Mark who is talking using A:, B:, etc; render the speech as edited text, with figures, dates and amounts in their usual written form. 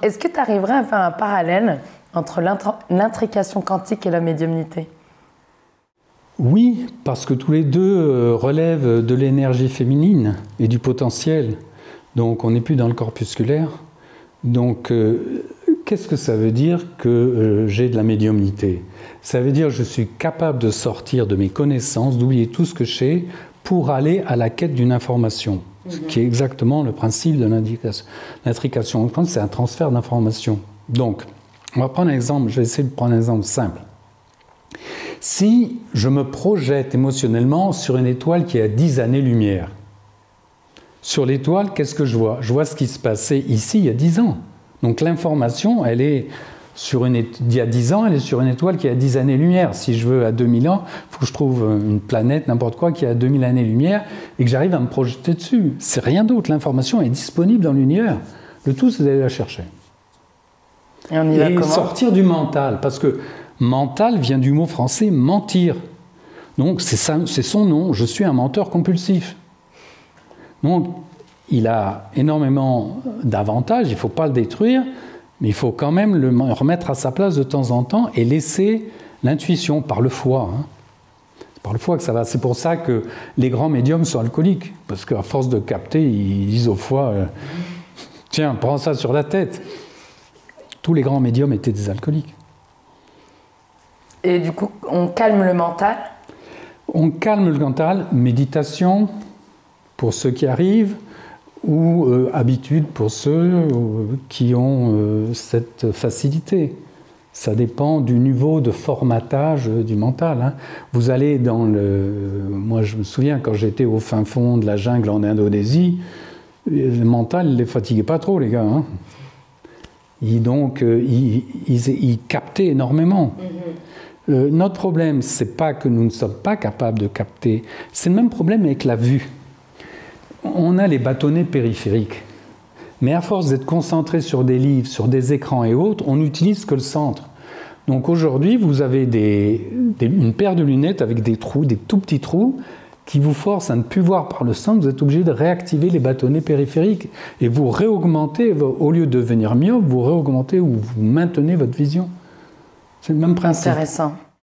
A: est-ce que tu arriverais à faire un parallèle entre l'intrication quantique et la médiumnité?
B: Oui, parce que tous les deux relèvent de l'énergie féminine et du potentiel. Donc on n'est plus dans le corpusculaire. Donc qu'est-ce que ça veut dire que j'ai de la médiumnité? Ça veut dire que je suis capable de sortir de mes connaissances, d'oublier tout ce que je sais, pour aller à la quête d'une information, ce qui est exactement le principe de l'intrication. C'est un transfert d'information. Donc, on va prendre un exemple, je vais essayer de prendre un exemple simple. Si je me projette émotionnellement sur une étoile qui est à 10 années-lumière, sur l'étoile, qu'est-ce que je vois? Je vois ce qui se passait ici il y a 10 ans. Donc l'information, elle est il y a 10 ans, elle est sur une étoile qui est à 10 années-lumière. Si je veux à 2000 ans, il faut que je trouve une planète, n'importe quoi, qui est à 2000 années-lumière et que j'arrive à me projeter dessus. C'est rien d'autre, l'information est disponible dans l'univers. Le tout, c'est d'aller la chercher.
A: Et on y va comment?
B: Sortir du mental, parce que mental vient du mot français mentir. Donc c'est son nom, je suis un menteur compulsif. Donc il a énormément d'avantages, il ne faut pas le détruire, mais il faut quand même le remettre à sa place de temps en temps et laisser l'intuition par le foie. C'est par le foie que ça va. C'est pour ça que les grands médiums sont alcooliques, parce qu'à force de capter, ils disent au foie « Tiens, prends ça sur la tête ». Tous les grands médiums étaient des alcooliques.
A: Et du coup, on calme le mental?
B: On calme le mental, méditation pour ceux qui arrivent, ou habitude pour ceux qui ont cette facilité. Ça dépend du niveau de formatage du mental. Vous allez dans le... Moi, je me souviens, quand j'étais au fin fond de la jungle en Indonésie, le mental ne les fatiguait pas trop, les gars. Ils captaient énormément. Notre problème, ce n'est pas que nous ne sommes pas capables de capter. C'est le même problème avec la vue. On a les bâtonnets périphériques. Mais à force d'être concentré sur des livres, sur des écrans et autres, on n'utilise que le centre. Donc aujourd'hui, vous avez une paire de lunettes avec des trous, des tout petits trous, qui vous forcent à ne plus voir par le centre. Vous êtes obligé de réactiver les bâtonnets périphériques. Et vous réaugmentez, au lieu de devenir myope, vous réaugmentez ou vous maintenez votre vision. C'est le même principe.
A: Intéressant.